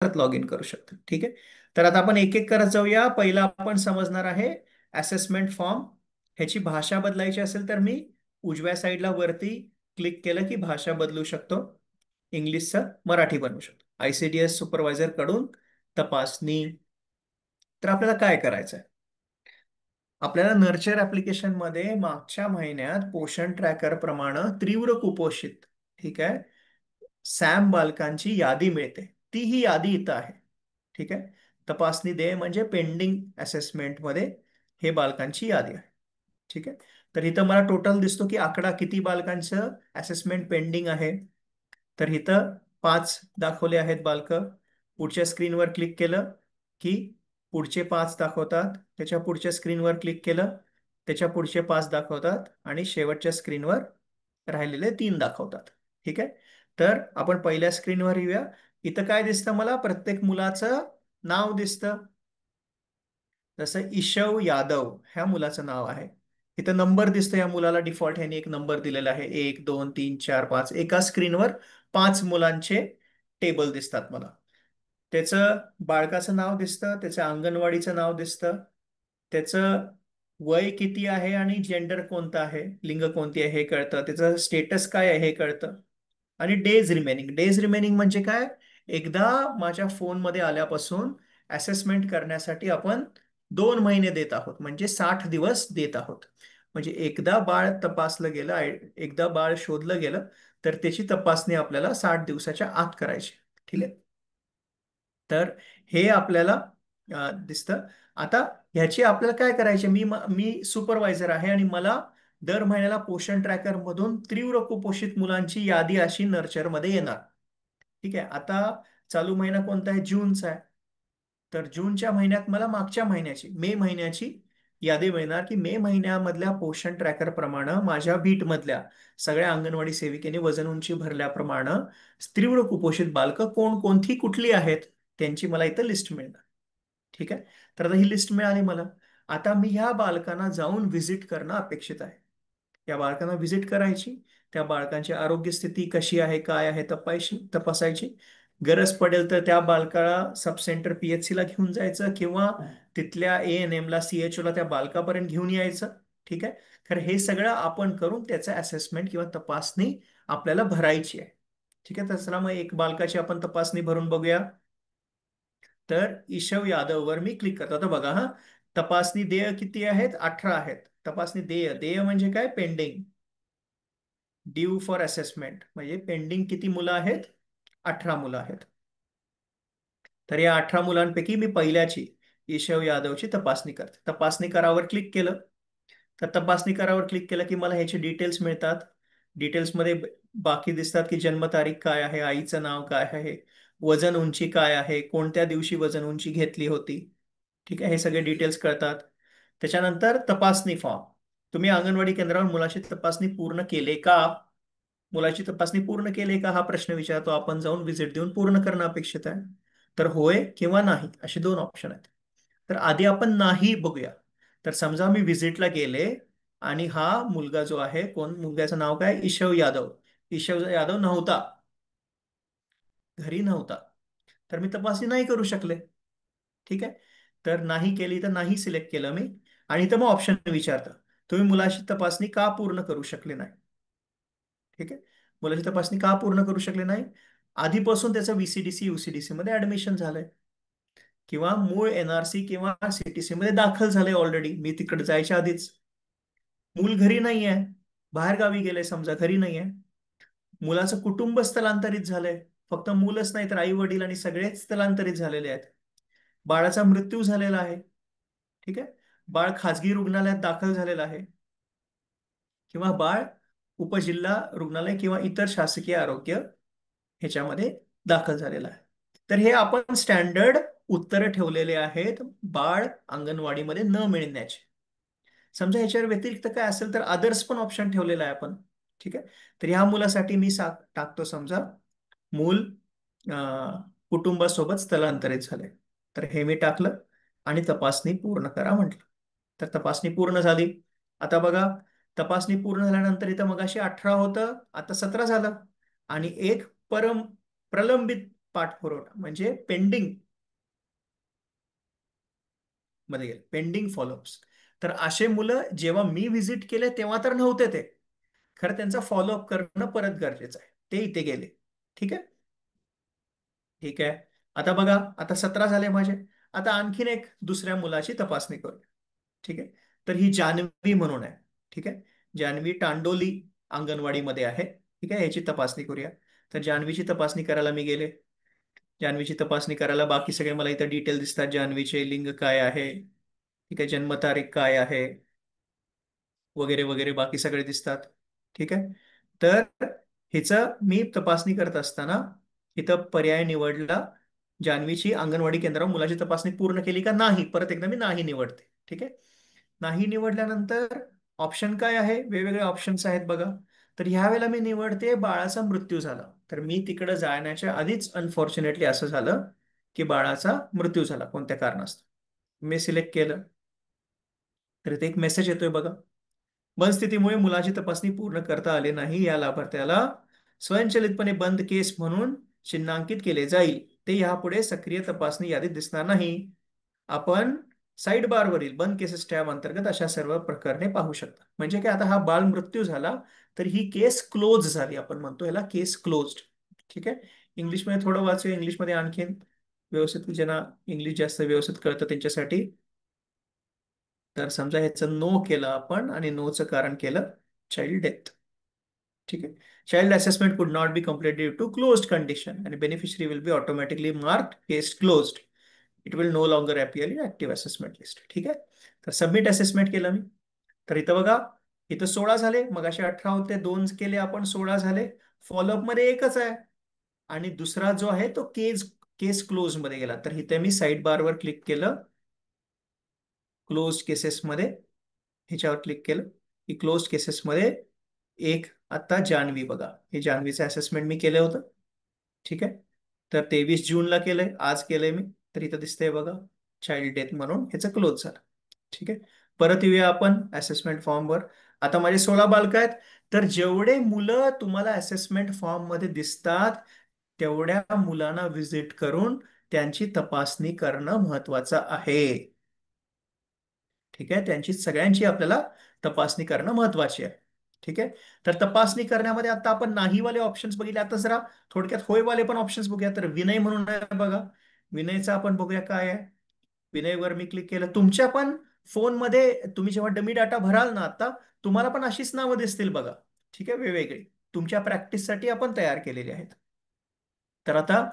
परत log in करू शकता. ठीक आहे. तर आता आपण एक एक करत जाऊया. पहिला आपण समजणार आहे असेसमेंट फॉर्म. ह्याची भाषा बदलायची असेल तर मी उजव्या साईडला वरती क्लिक केलं की भाषा बदलू शकतो. इंग्लिशचं मराठी बनवू शकतो. आयसीडीएस सुपरवायझर कडून तपासणी. तर आपल्याला काय करायचं आहे? आपल्याला नर्चर ऍप्लिकेशन मध्ये मागच्या महिन्यात पोषण ट्रॅकर प्रमाणे तीव्र कुपोषित, ठीक आहे, सॅम बालकांची यादी मिळते. ती ही यादी इथं आहे. ठीक आहे. तपासणी दे म्हणजे पेंडिंग असेसमेंट मध्ये हे बालकांची यादी आहे. ठीक आहे. तर इथं मला टोटल दिसतो की आकडा किती बालकांचं असेसमेंट पेंडिंग आहे. तर इथं 5 दाखवले आहेत बालक. पुढच्या स्क्रीनवर क्लिक केलं की पुढचे 5 दाखवतात. त्याच्या पुढच्या स्क्रीनवर क्लिक केलं, त्याच्या पुढचे 5 दाखवतात आणि शेवटच्या स्क्रीनवर राहिलेले 3 दाखवतात. ठीक आहे. तर आपण पहिल्या स्क्रीनवर येऊया. इथं काय दिसतं? मला प्रत्येक मुलाचं नाव दिसतं. जसं ईशव यादव ह्या मुलाचं नाव आहे. इथं नंबर दिसतो. या मुलाला डिफॉल्ट ह्याने एक नंबर दिलेला आहे, 1 2 3 4 5. एका स्क्रीनवर 5 मुलांचे टेबल दिसतात मला. त्याचं बाळकाचं नाव दिसतं, त्याचं अंगणवाडीचं नाव दिसतं, त्याचं वय किती आहे आणि जेंडर कोणतं आहे, लिंग कोणती आहे हे कळतं, त्याचं स्टेटस काय आहे हे कळतं. आणि डेज रिमेनिंग. डेज रिमेनिंग म्हणजे काय? एकदा माझ्या फोनमध्ये आल्यापासून असेसमेंट करण्यासाठी आपण 2 महिने देत आहोत, म्हणजे 60 दिवस देत आहोत. म्हणजे एकदा बाळ तपासलं गेलं, एकदा बाळ शोधलं गेलं, तर त्याची तपासणी आपल्याला 60 दिवसाच्या आत करायची. ठीक आहे. तर हे आपल्याला दिसतं. आता ह्याची आपल्याला काय करायचे? मी सुपरवायझर आहे आणि मला दर महिन्याला पोषण ट्रॅकर मधून तीव्र कुपोषित मुलांची यादी अशी नर्चरमध्ये येणार. ठीक आहे. आता चालू महिना कोणता आहे? जूनचा आहे. तर जूनच्या महिन्यात मला मागच्या महिन्याची, मे महिन्याची यादी मिळणार की मे महिन्यामधल्या पोषण ट्रॅकर प्रमाणे माझ्या बीट मधल्या सगळ्या अंगणवाडी सेविकेने वजन उंची भरल्याप्रमाणे तीव्र कुपोषित बालकं कोण कोणती कुठली आहेत त्यांची मला इथं लिस्ट मिळणार. ठीक आहे. तर आता ही लिस्ट मिळाली मला. आता मी ह्या बालकांना जाऊन व्हिजिट करणं अपेक्षित आहे. या बालकांना व्हिजिट करायची, त्या बालकांची आरोग्य स्थिती कशी आहे, काय आहे तपासायची. गरज पडेल तर त्या बालकाला सब सेंटर पीएचसी ला घेऊन जायचं किंवा तिथल्या एएनएम ला, सीएचओ ला त्या बालकापर्यंत घेऊन यायचं. ठीक आहे. खरं हे सगळं आपण करून त्याचं असेसमेंट किंवा तपासणी आपल्याला भरायची आहे. ठीक आहे. तर चला मग एक बालकाची आपण तपासणी भरून बघूया. तर ईशव यादव वर मी क्लिक करतो. आता बघा हा, तपासणी देय किती आहेत? 18 आहेत. तपासणी देय, देय म्हणजे काय? पेंडिंग. ड्यू फॉर असेसमेंट म्हणजे पेंडिंग किती मुलं आहेत? 18 मुलं आहेत. तर या 18 मुलांपैकी मी पहिल्याची, ईशव यादवची तपासणी करते. तपासणी करावर क्लिक केलं. तर तपासणी करावर क्लिक केलं की मला ह्याचे डिटेल्स मिळतात. डिटेल्समध्ये बाकी दिसतात की जन्मतारीख काय आहे, आईचं नाव काय आहे, वजन उंची काय आहे, कोणत्या दिवशी वजन उंची घेतली होती. ठीक आहे. हे सगळे डिटेल्स कळतात. त्याच्यानंतर तपासणी फॉर्म. तुम्ही अंगणवाडी केंद्रावर मुलाची तपासणी पूर्ण केले का? मुलाची तपासणी पूर्ण केली का हा प्रश्न विचारतो. आपण जाऊन व्हिजिट देऊन पूर्ण करणं अपेक्षित आहे. तर होय किंवा नाही असे 2 ऑप्शन आहेत. तर आधी आपण नाही बघूया. तर समजा मी व्हिजिटला गेले आणि हा मुलगा जो आहे, कोण, मुलग्याचं नाव काय? ईशव यादव. ईशव यादव नव्हता, घरी नव्हता. तर मी तपासणी नाही करू शकले. ठीक आहे. तर नाही केली तर नाही सिलेक्ट केलं मी. आणि इथं मग ऑप्शन विचारतं, तुम्ही मुलाची तपासणी का पूर्ण करू शकले नाही? ठीक आहे. मुलाची तपासणी का पूर्ण करू शकले नाही? आधीपासून त्याचं व्हीसीडीसी युसीडीसी मध्ये ऍडमिशन झालंय किंवा मूळ एनआरसी किंवा सीटीसी मध्ये दाखल झालंय ऑलरेडी, मी तिकडे जायच्या आधीच. मूल घरी नाही आहे, बाहेर गावी गेले समजा, घरी नाही आहे. मुलाचं कुटुंब स्थलांतरित झालंय. फक्त मुलंच नाही तर आई वडील आणि सगळेच स्थलांतरित झालेले आहेत. बाळाचा मृत्यू झालेला आहे. ठीक आहे. बाळ खाजगी रुग्णालयात दाखल झालेलं आहे किंवा बाळ उपजिल्हा रुग्णालय किंवा इतर शासकीय आरोग्य ह्याच्यामध्ये दाखल झालेला आहे. तर हे आपण स्टँडर्ड उत्तर ठेवलेले आहेत बाळ अंगणवाडीमध्ये न मिळण्याचे. समजा ह्याच्यावर व्यतिरिक्त काय असेल तर अदर्स पण ऑप्शन ठेवलेला आहे आपण. ठीक आहे. तर ह्या मुलासाठी मी टाकतो समजा मूल कुटुंबासोबत स्थलांतरित झाले. तर हे मी टाकलं आणि तपासणी पूर्ण करा म्हटलं. तर तपासणी पूर्ण झाली. आता बघा, तपासणी पूर्ण झाल्यानंतर इथं मगाशी 18 होतं, आता 17 झालं. आणि एक प्रलंबित पाठपुरवठा म्हणजे पेंडिंग मध्ये गेले, पेंडिंग फॉलोअप्स. तर असे मुलं जेव्हा मी व्हिजिट केले तेव्हा तर नव्हते ते, खरं त्यांचा फॉलोअप करणं परत गरजेचं आहे, ते इथे गेले. ठीक आहे. ठीक आहे. आता बघा, आता 17 झाले माझे. आता आणखीन एक दुसऱ्या मुलाची तपासणी करूया. ठीक आहे. तर ही जान्हवी म्हणून आहे. ठीक आहे. जान्हवी टांडोली अंगणवाडीमध्ये आहे. ठीक आहे. याची तपासणी करूया. तर जान्हवीची तपासणी करायला मी गेले. जान्हवीची तपासणी करायला बाकी सगळे मला इथं डिटेल दिसतात. जान्हवीचे लिंग काय आहे, ठीक आहे, जन्मतारीख काय आहे, वगैरे वगैरे बाकी सगळे दिसतात. ठीक आहे. तर हिचं मी तपासणी करत असताना इथं पर्याय निवडला, जान्हवीची अंगणवाडी केंद्रावर मुलाची तपासणी पूर्ण केली का नाही, परत एकदा मी नाही निवडते. ठीक आहे. नाही निवडल्यानंतर ऑप्शन काय आहे, वेगवेगळे ऑप्शन्स आहेत बघा. तर ह्या वेळेला मी निवडते बाळाचा मृत्यू झाला. तर मी तिकडे जाण्याच्या आधीच अनफॉर्च्युनेटली असं झालं की बाळाचा मृत्यू झाला कोणत्या कारणास्तव. मी सिलेक्ट केलं. तर इथे एक मेसेज येतोय बघा, मनस्थितीमुळे मुलाची तपासणी पूर्ण करता आले नाही, या लाभार्थ्याला स्वयंचलितपणे बंद केस म्हणून चिन्हांकित केले जाईल. ते यापुढे सक्रिय तपासणी यादीत दिसणार नाही. आपण साईड बारवरील बंद केसेस टॅब अंतर्गत अशा सर्व प्रकरणे पाहू शकता. म्हणजे काय, आता हा बाळ मृत्यू झाला तर ही केस क्लोज झाली, आपण म्हणतो याला केस क्लोज्ड. ठीक आहे. इंग्लिशमध्ये थोडं वाचूया, इंग्लिशमध्ये आणखीन व्यवस्थित, ज्यांना इंग्लिश जास्त व्यवस्थित कळतं त्यांच्यासाठी. तर समजा ह्याचं नो केलं आपण आणि नोचं कारण केलं चाइल्ड डेथ. ठीक आहे. Child assessment could not be completed due to closed condition आणि beneficiary will be automatically marked case closed. It will no longer appear in active assessment list. ठीक आहे. तर सबमिट असेसमेंट केलं मी. तर इथं बघा, इथं 16 झाले, मग असे 18 होते, दोन केले आपण, 16 झाले. फॉलोअप मध्ये एकच आहे आणि दुसरा जो आहे तो केस केस क्लोज मध्ये गेला. तर इथे मी साईड बारवर क्लिक केलं, क्लोज केसेसमध्ये ह्याच्यावर क्लिक केलं की क्लोज केसेसमध्ये एक आता जान्हवी बघा, हे जान्हवीचं असेसमेंट मी केलं होतं. ठीक आहे. तर 23 जूनला केलंय, आज केलंय मी. तर इथं दिसतंय बघा, चाइल्ड डेथ म्हणून ह्याचं क्लोज झालं. ठीक आहे. परत येऊया आपण असेसमेंट फॉर्मवर. आता माझे 16 बालक आहेत. तर जेवढे मुलं तुम्हाला असेसमेंट फॉर्म मध्ये दिसतात तेवढ्या मुलांना व्हिजिट करून त्यांची तपासणी करणं महत्वाचं आहे. ठीक आहे. त्यांची सगळ्यांची आपल्याला तपासणी करणं महत्वाची आहे. ठीक आहे. तर तपासणी करण्यामध्ये आता आपण नाहीवाले ऑप्शन्स बघितले. आता जरा थोडक्यात होयवाले पण ऑप्शन्स बघूया. तर विनय म्हणून आहे बघा, विनयचा आपण बघूया काय आहे. विनयवर मी क्लिक केलं. तुमच्या पण फोनमध्ये तुम्ही जेव्हा डमी डाटा भराल ना आता, तुम्हाला पण अशीच नावं दिसतील बघा. ठीक आहे, वेगवेगळी तुमच्या प्रॅक्टिससाठी आपण तयार केलेली आहेत. तर आता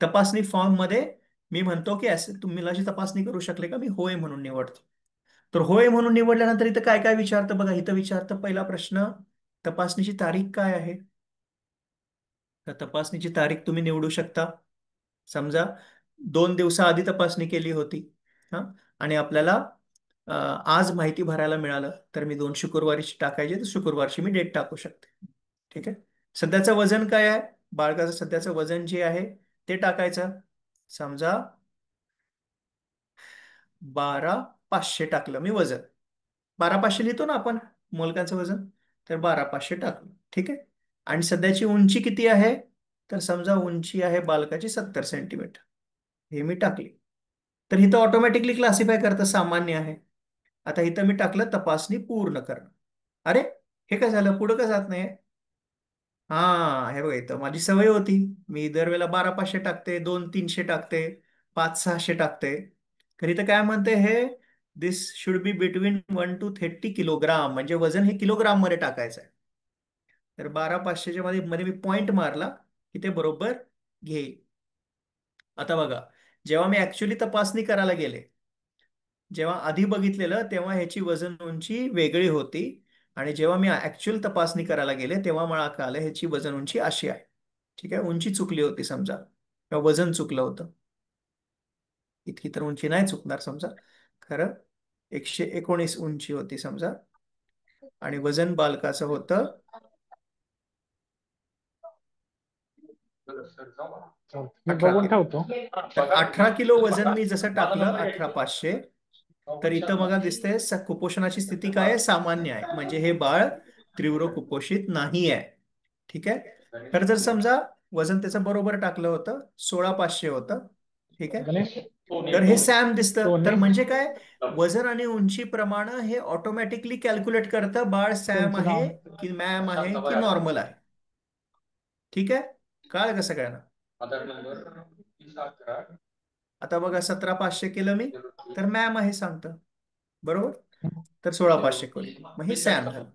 तपासणी फॉर्म मध्ये मी म्हणतो की तुम्ही मुलाची तपासणी करू शकले का, मी होय म्हणून निवडतो. तर होय म्हणून निवडल्यानंतर इथं काय काय विचारतं बघा. इथं विचारतं पहिला प्रश्न, तपासणीची तारीख काय आहे. तर तपासणीची तारीख तुम्ही निवडू शकता. समजा 2 दिवसाआधी तपासणी केली होती, हा, आणि आपल्याला आज माहिती भरायला मिळालं, तर मी 2 शुक्रवारीची टाकायची, तर शुक्रवारची मी डेट टाकू शकते. ठीक आहे. सध्याचं वजन काय आहे, बाळकाचं सध्याचं वजन जे आहे ते टाकायचं. समजा 12,500 टाकलं मी वजन. 12,500 लिहितो ना आपण मुलगाचं वजन, तर 12,500 टाकलं. ठीक आहे. आणि सध्याची उंची किती आहे, तर समजा उंची आहे बालकाची 70 सेंटीमीटर, हे मी टाकली. तर इथं ऑटोमॅटिकली क्लासिफाय करतं सामान्य आहे. आता इथं मी टाकलं तपासणी पूर्ण करणं. अरे, हे काय झालं, पुढं का जात नाही. हा, हे बघा, इथं माझी सवय होती, मी दरवेळेला 12,500 टाकते, 2,300 टाकते, 5,600 टाकते. तर इथं काय म्हणते हे, this should be between 1 to 30 kilogram, म्हणजे वजन हे किलोग्राम मध्ये टाकायचं आहे. तर 12,500च्या मध्ये मध्ये मी पॉइंट मारला की ते बरोबर घेईल. आता बघा, जेव्हा मी ऍक्च्युली तपासणी करायला गेले, जेव्हा आधी बघितलेलं तेव्हा ह्याची वजन उंची वेगळी होती, आणि जेव्हा मी ऍक्च्युअल तपासणी करायला गेले तेव्हा मला कळालं ह्याची वजन उंची अशी आहे. ठीक आहे. उंची चुकली होती समजा, किंवा वजन चुकलं होतं. इतकी तर उंची नाही चुकणार समजा, खरं 119 उंची होती समजा, आणि वजन बालकाचं होतं. मी 18 बघून किलो ठेवतो. तर 18 किलो वजन मी जसं टाकलं, 18,500, तर इथं मला दिसतंय कुपोषणाची स्थिती काय आहे, सामान्य आहे, म्हणजे हे बाळ तीव्र कुपोषित नाही आहे. ठीक आहे. तर जर समजा वजन त्याचं बरोबर टाकलं होतं, 16,500 होतं. ठीक आहे. गणेश. तर हे सॅम दिसतं, तर टोनी. म्हणजे काय, वजन आणि उंची प्रमाण हे ऑटोमॅटिकली कॅल्क्युलेट करतं बाळ सॅम त्यांचं आहे नाव. की मॅम आहे की नॉर्मल आहे. ठीक आहे. कळलं कसं सगळ्यांना? आता बघा 17,500 केलं मी, तर मॅम आहे सांगतं. बरोबर. तर 16,500 केलं, मग हे सॅम झालं.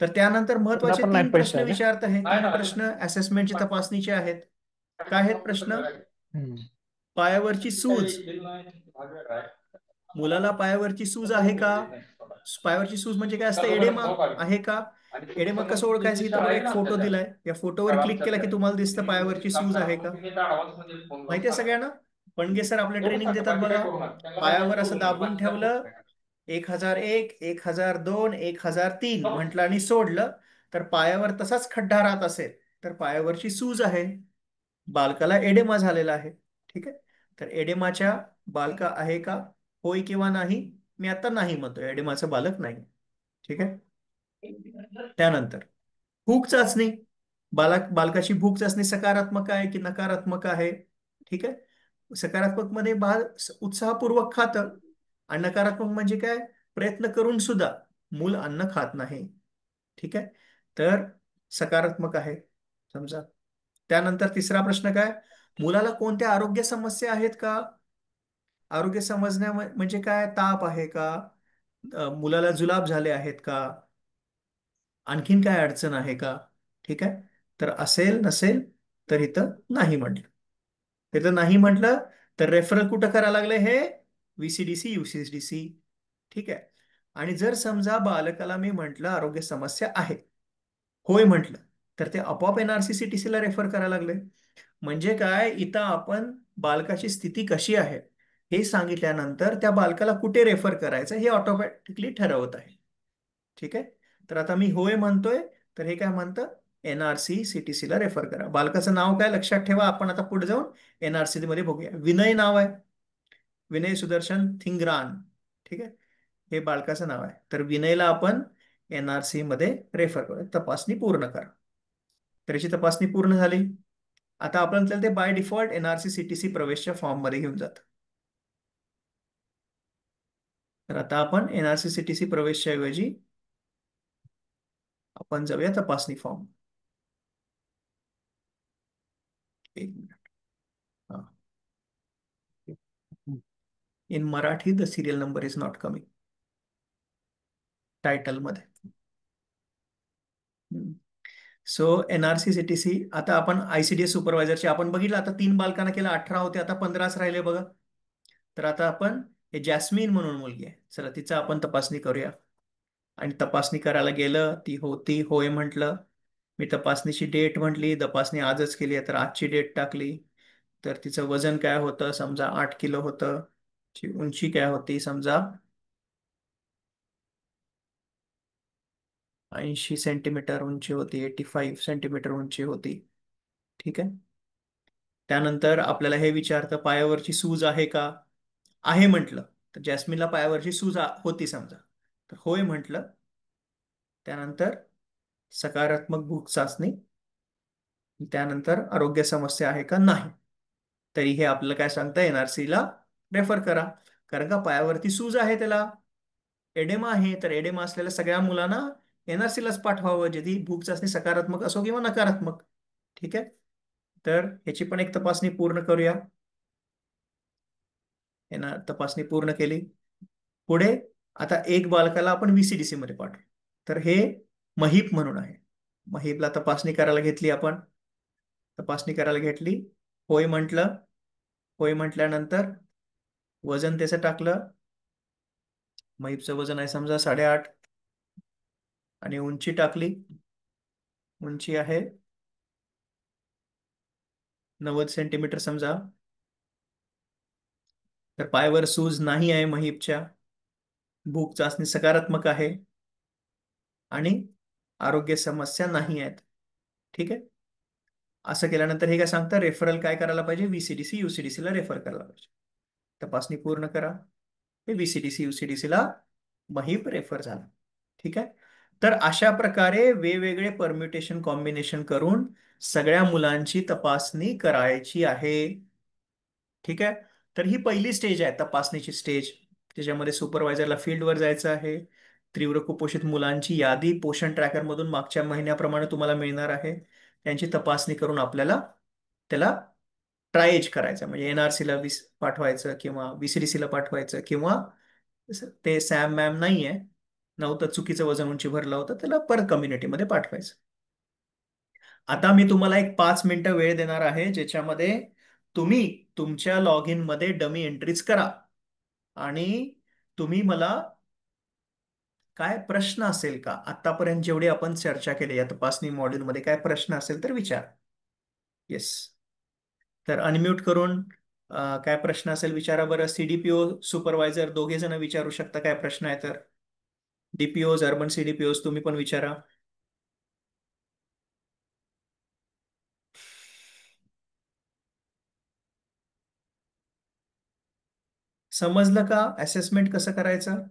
तर त्यानंतर पुन्हा महत्वाचे पण नाही 3 प्रश्न पैसे आले. विचारत आहे. 3 प्रश्न असेसमेंटची तपासणीचे आहेत. काय आहेत प्रश्न? हम्म. पायावरची सूज, मुलाला पायावरची सूज आहे का? पायावरची सूज म्हणजे काय असतं? एडेमा आहे का? एडेमा कसं ओळखायचं? इथं बघा एक फोटो दिलाय, या फोटोवर क्लिक केला की तुम्हाला दिसतं पायावरची सूज आहे का. माहितीये सगळ्यांना? पणगे सर आपले ट्रेनिंग देतात बघा. पायावर असं दाबून ठेवलं, 1,001, 1,002, 1,003 म्हटलं आणि सोडलं, तर पायावर तसाच खड्डा राहत असेल तर पायावरची सूज आहे. बालकाला एडेमा झालेला आहे. ठीक आहे. तर एडेमाच्या बालका आहे का? होय किंवा नाही? मी आता नाही म्हणतो, एडेमाचं बालक नाही. ठीक आहे. त्यानंतर भूक चाचणी. बालकाची भूक चाचणी सकारात्मक आहे की नकारात्मक आहे? ठीक आहे. सकारात्मक मध्ये बाल उत्साहपूर्वक खातं, आणि नकारात्मक म्हणजे काय, प्रयत्न करून सुद्धा मूल अन्न खात नाही. ठीक आहे. तर सकारात्मक आहे समजा. त्यानंतर तिसरा प्रश्न काय, मुलाला कोणत्या आरोग्य समस्या आहेत का? आरोग्य समजण्या म्हणजे काय, ताप आहे का? मुलाला जुलाब झाले आहेत का? आणखीन काय अडचण आहे का? ठीक आहे. तर असेल नसेल तर इथं नाही म्हटलं. इथं नाही म्हटलं तर रेफरल कुठं करायला लागलं हे, VCDC UCDC. ठीक आहे. आणि जर समजा बालकाला मी म्हटलं आरोग्य समस्या आहे, होय म्हटलं, तर ते आपोआप NRC-CTC ला रेफर करायला लागले. म्हणजे काय, इथं आपण बालकाची स्थिती कशी आहे हे सांगितल्यानंतर त्या बालकाला कुठे रेफर करायचं हे ऑटोमॅटिकली ठरवत आहे. ठीक आहे. तर आता मी होय म्हणतोय, तर हे काय म्हणतं, NRC-CTC ला रेफर करा. बालकाचं नाव काय लक्षात ठेवा, आपण आता पुढे जाऊन NRC मध्ये बघूया. विनय नाव आहे, विनय सुदर्शन थिंगरान. ठीक आहे. हे बालकाचं नाव आहे, तर विनयला आपण NRC मध्ये रेफर करू. तपासणी पूर्ण करा. तर याची तपासणी पूर्ण झाली. आता आपण ते बाय डिफॉल्ट NRC-CTC प्रवेशच्या फॉर्म मध्ये घेऊन जात. तर आता आपण NRC-CTC प्रवेशच्या ऐवजी आपण जाऊया तपासणी फॉर्म. एक मिनिट. हा. In Marathi the serial number is not coming title मध्ये. सो NRC-CTC, आता आपण ICDS सुपरवायझरचे आपण बघितलं, आता 3 बालकांना केलं, 18 होते, आता 15च राहिले बघा. तर आता आपण, हे जॅस्मिन म्हणून मुलगी आहे, चला तिचं आपण तपासणी करूया. आणि तपासणी करायला गेलं, ती होती होय म्हटलं. मी तपासणीची डेट म्हटली, तपासणी आजच केली आहे तर आजची डेट टाकली. तर तिचं वजन काय होतं, समजा 8 किलो होतं. ती उंची काय होती, समजा 80 सेंटीमीटर उंची होती, 85 सेंटीमीटर उंची होती. ठीक आहे. त्यानंतर आपल्याला हे विचारतं पायावरची सूज आहे का? आहे म्हटलं, तर जॅस्मिनला पायावरची सूज होती समजा, तर होय म्हटलं. त्यानंतर सकारात्मक भूक चाचणी, त्यानंतर आरोग्य समस्या आहे का, नाही. तरी हे आपल्याला काय सांगतं, NRC ला रेफर करा. कारण का पायावरती सूज आहे त्याला, एडेमा आहे, तर एडेमा असलेल्या सगळ्या मुलांना NRC लाच पाठवावं, जेथे भूक चाचणी सकारात्मक असो किंवा नकारात्मक. ठीक आहे. तर ह्याची पण एक तपासणी पूर्ण करूया. तपासणी पूर्ण केली. पुढे आता एक बालकाला आपण VCDC मध्ये पाठवू. तर हे महिप म्हणून आहे. महिपला तपासणी करायला घेतली आपण. तपासणी करायला घेतली, होय म्हटलं. होय म्हटल्यानंतर वजन त्याचं टाकलं. महिपचं वजन आहे समजा 8.5, आणि उंची टाकली. उंची आहे 90 सेंटीमीटर समजा. तर पायावर सूज नाही आहे महिपच्या. भूक चाचणी सकारात्मक आहे, आणि आरोग्य समस्या नाही आहेत. ठीक आहे. असं केल्यानंतर हे काय सांगतं, रेफरल काय करायला पाहिजे, VCDC UCDC ला रेफर करायला पाहिजे. तपासणी पूर्ण करा. हे VCDC UCDC ला महिप रेफर झाला. ठीक आहे. तर अशा प्रकारे वेगवेगळे परम्युटेशन कॉम्बिनेशन करून सगळ्या मुलांची तपासणी करायची आहे. ठीक आहे. तर ही पहिली स्टेज आहे, तपासणीची स्टेज. त्याच्यामध्ये सुपरवायझरला फील्डवर जायचं आहे. तीव्र कुपोषित मुलांची यादी पोषण ट्रॅकर मधून मागच्या महिन्याप्रमाणे तुम्हाला मिळणार आहे. त्यांची तपासणी करून आपल्याला त्याला ट्रायएज करायचं, म्हणजे एनआरसी ला पाठवायचं किंवा VCDC ला पाठवायचं, किंवा ते सॅम मॅम नाहीये, नव्हतं, चुकीचं वजन उंची भरलं होतं, त्याला परत कम्युनिटीमध्ये पाठवायचं. आता मी तुम्हाला एक 5 मिनिटं वेळ देणार आहे, ज्याच्यामध्ये तुम्ही तुमच्या लॉग इन मध्ये डमी एंट्रीज करा. आणि तुम्ही मला काय प्रश्न असेल का, आतापर्यंत जेवढे आपण चर्चा केली या तपासणी मॉड्यूलमध्ये, काय प्रश्न असेल तर विचार. येस. तर अनम्यूट करून काय प्रश्न असेल विचारा बरं. CDPO सुपरवायझर दोघे जण विचारू शकता काय प्रश्न आहे तर. DPOज, अर्बन CDPOज तुम्ही पण विचारा. समजलं का असेसमेंट कसं करायचं?